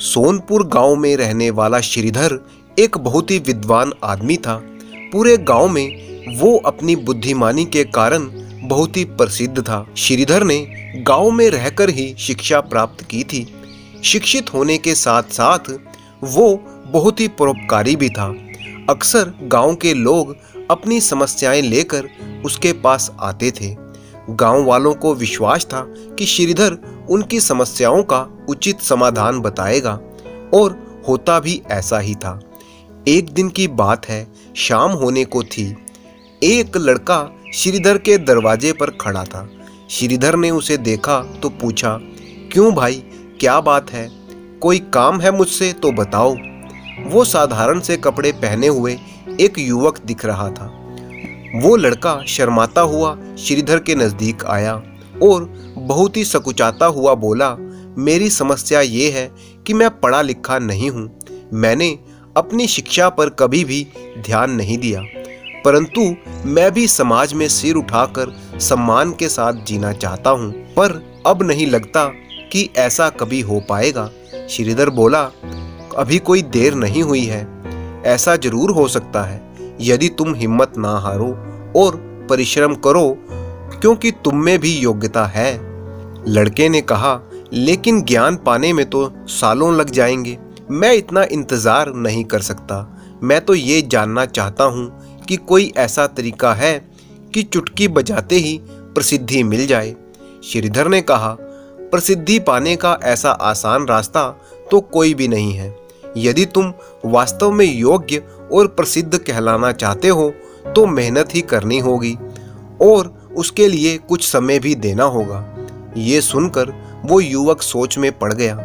सोनपुर गांव में रहने वाला श्रीधर एक बहुत ही विद्वान आदमी था। पूरे गांव में वो अपनी बुद्धिमानी के कारण बहुत ही प्रसिद्ध था। श्रीधर ने गांव में रहकर ही शिक्षा प्राप्त की थी। शिक्षित होने के साथ साथ वो बहुत ही परोपकारी भी था। अक्सर गांव के लोग अपनी समस्याएं लेकर उसके पास आते थे। गांव वालों को विश्वास था कि श्रीधर उनकी समस्याओं का उचित समाधान बताएगा, और होता भी ऐसा ही था। एक दिन की बात है, शाम होने को थी। एक लड़का श्रीधर के दरवाजे पर खड़ा था। श्रीधर ने उसे देखा तो पूछा, क्यों भाई, क्या बात है? कोई काम है मुझसे तो बताओ। वो साधारण से कपड़े पहने हुए एक युवक दिख रहा था। वो लड़का शर्माता हुआ श्रीधर के नजदीक आया और बहुत ही सकुचाता हुआ बोला, मेरी समस्या ये है कि मैं पढ़ा लिखा नहीं हूँ। मैंने अपनी शिक्षा पर कभी भी ध्यान नहीं दिया, परंतु मैं भी समाज में सिर उठाकर सम्मान के साथ जीना चाहता हूँ, पर अब नहीं लगता कि ऐसा कभी हो पाएगा। श्रीधर बोला, अभी कोई देर नहीं हुई है। ऐसा जरूर हो सकता है यदि तुम हिम्मत ना हारो और परिश्रम करो, क्योंकि तुम में भी योग्यता है। लड़के ने कहा, लेकिन ज्ञान पाने में तो सालों लग जाएंगे। मैं इतना इंतजार नहीं कर सकता। मैं तो ये जानना चाहता हूँ कि कोई ऐसा तरीका है कि चुटकी बजाते ही प्रसिद्धि मिल जाए। श्रीधर ने कहा, प्रसिद्धि पाने का ऐसा आसान रास्ता तो कोई भी नहीं है। यदि तुम वास्तव में योग्य और प्रसिद्ध कहलाना चाहते हो तो मेहनत ही करनी होगी और उसके लिए कुछ समय भी देना होगा। ये सुनकर वो युवक सोच में पड़ गया।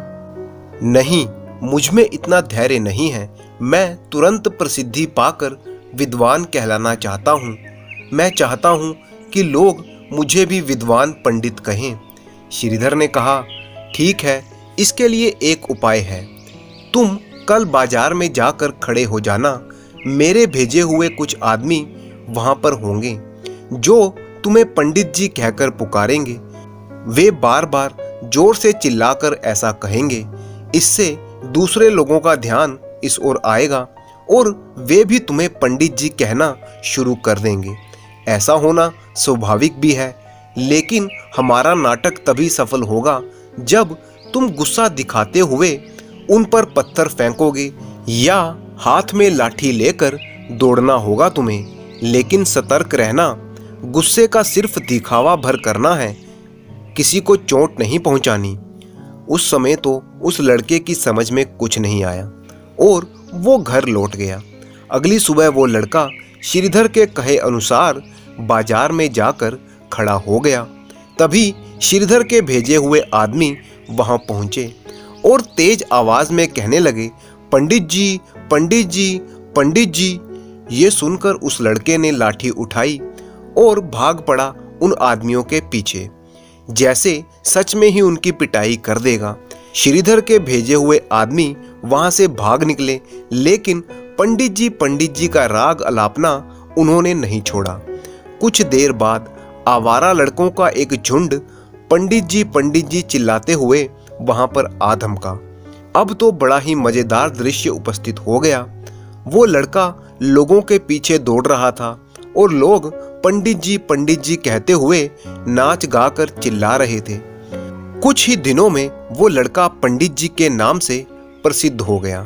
नहीं, मुझ में इतना धैर्य नहीं है। मैं तुरंत प्रसिद्धि पाकर विद्वान कहलाना चाहता हूँ। मैं चाहता हूँ कि लोग मुझे भी विद्वान पंडित कहें। श्रीधर ने कहा, ठीक है, इसके लिए एक उपाय है। तुम कल बाजार में जाकर खड़े हो जाना। मेरे भेजे हुए कुछ आदमी वहां पर होंगे जो तुम्हें पंडित जी कहकर पुकारेंगे। वे बार बार जोर से चिल्लाकर ऐसा कहेंगे। इससे दूसरे लोगों का ध्यान इस ओर आएगा और वे भी तुम्हें पंडित जी कहना शुरू कर देंगे। ऐसा होना स्वाभाविक भी है, लेकिन हमारा नाटक तभी सफल होगा जब तुम गुस्सा दिखाते हुए उन पर पत्थर फेंकोगे या हाथ में लाठी लेकर दौड़ना होगा तुम्हें। लेकिन सतर्क रहना, गुस्से का सिर्फ दिखावा भर करना है, किसी को चोट नहीं पहुंचानी। उस समय तो उस लड़के की समझ में कुछ नहीं आया और वो घर लौट गया। अगली सुबह वो लड़का श्रीधर के कहे अनुसार बाजार में जाकर खड़ा हो गया। तभी श्रीधर के भेजे हुए आदमी वहां पहुंचे और तेज आवाज में कहने लगे, पंडित जी, पंडित जी, पंडित जी। ये सुनकर उस लड़के ने लाठी उठाई और भाग पड़ा उन आदमियों के पीछे, जैसे सच में ही उनकी पिटाई कर देगा। श्रीधर के भेजे हुए आदमी वहां से भाग निकले, लेकिन पंडित जी का राग अलापना उन्होंने नहीं छोड़ा। कुछ देर बाद आवारा लड़कों का एक झुंड पंडित जी चिल्लाते हुए वहां पर आ धमका। अब तो बड़ा ही मजेदार दृश्य उपस्थित हो गया। वो लड़का लोगों के पीछे दौड़ रहा था और लोग पंडित जी कहते हुए नाच गाकर चिल्ला रहे थे। कुछ ही दिनों में वो लड़का पंडित जी के नाम से प्रसिद्ध हो गया।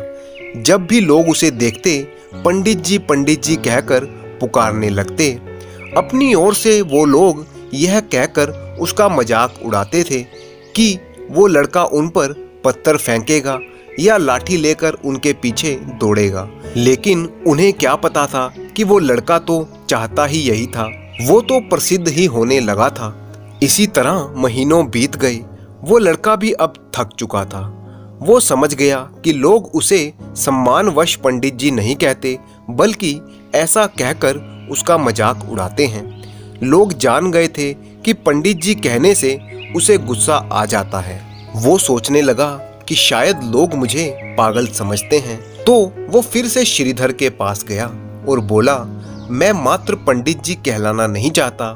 जब भी लोग उसे देखते, पंडित जी कहकर पुकारने लगते। अपनी ओर से वो लोग यह कहकर उसका मजाक उड़ाते थे कि वो लड़का उन पर पत्थर फेंकेगा या लाठी लेकर उनके पीछे दौड़ेगा। लेकिन उन्हें क्या पता था कि वो लड़का तो चाहता ही यही था। वो तो प्रसिद्ध ही होने लगा था। इसी तरह महीनों बीत गए। वो लड़का भी अब थक चुका था। वो समझ गया कि लोग उसे सम्मानवश पंडित जी नहीं कहते, बल्कि ऐसा कहकर उसका मजाक उड़ाते हैं। लोग जान गए थे कि पंडित जी कहने से उसे गुस्सा आ जाता है। वो सोचने लगा कि शायद लोग मुझे पागल समझते हैं। तो वो फिर से श्रीधर के पास गया और बोला, मैं मात्र पंडित जी कहलाना नहीं चाहता।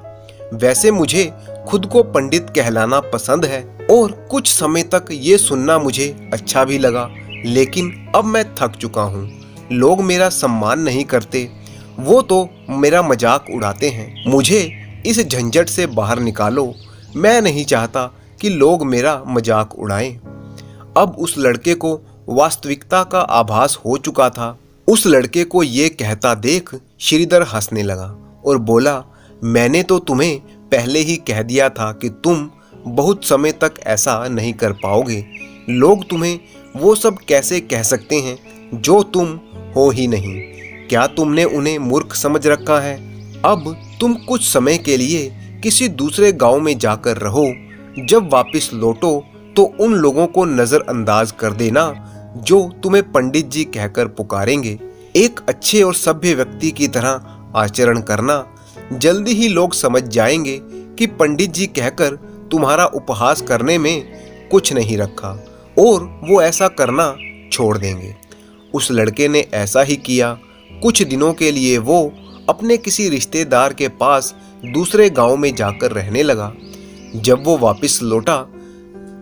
वैसे मुझे खुद को पंडित कहलाना पसंद है और कुछ समय तक ये सुनना मुझे अच्छा भी लगा लेकिन अब मैं थक चुका हूँ। लोग मेरा सम्मान नहीं करते, वो तो मेरा मजाक उड़ाते हैं। मुझे इस झंझट से बाहर निकालो। मैं नहीं चाहता कि लोग मेरा मजाक उड़ाएं। अब उस लड़के को वास्तविकता का आभास हो चुका था। उस लड़के को ये कहता देख श्रीधर हंसने लगा और बोला, मैंने तो तुम्हें पहले ही कह दिया था कि तुम बहुत समय तक ऐसा नहीं कर पाओगे। लोग तुम्हें वो सब कैसे कह सकते हैं जो तुम हो ही नहीं। क्या तुमने उन्हें मूर्ख समझ रखा है? अब तुम कुछ समय के लिए किसी दूसरे गांव में जाकर रहो। जब वापस लौटो तो उन लोगों को नजरअंदाज कर देना जो तुम्हें पंडित जी कहकर पुकारेंगे। एक अच्छे और सभ्य व्यक्ति की तरह आचरण करना। जल्दी ही लोग समझ जाएंगे कि पंडित जी कहकर तुम्हारा उपहास करने में कुछ नहीं रखा और वो ऐसा करना छोड़ देंगे। उस लड़के ने ऐसा ही किया। कुछ दिनों के लिए वो अपने किसी रिश्तेदार के पास दूसरे गांव में जाकर रहने लगा। जब वो वापस लौटा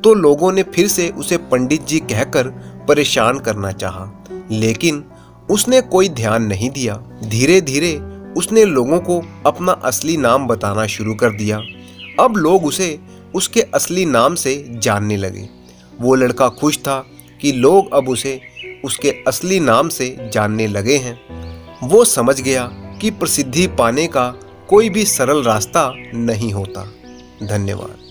तो लोगों ने फिर से उसे पंडित जी कहकर परेशान करना चाहा, लेकिन उसने कोई ध्यान नहीं दिया। धीरे धीरे उसने लोगों को अपना असली नाम बताना शुरू कर दिया। अब लोग उसे उसके असली नाम से जानने लगे। वो लड़का खुश था कि लोग अब उसे उसके असली नाम से जानने लगे हैं। वो समझ गया कि प्रसिद्धि पाने का कोई भी सरल रास्ता नहीं होता। धन्यवाद।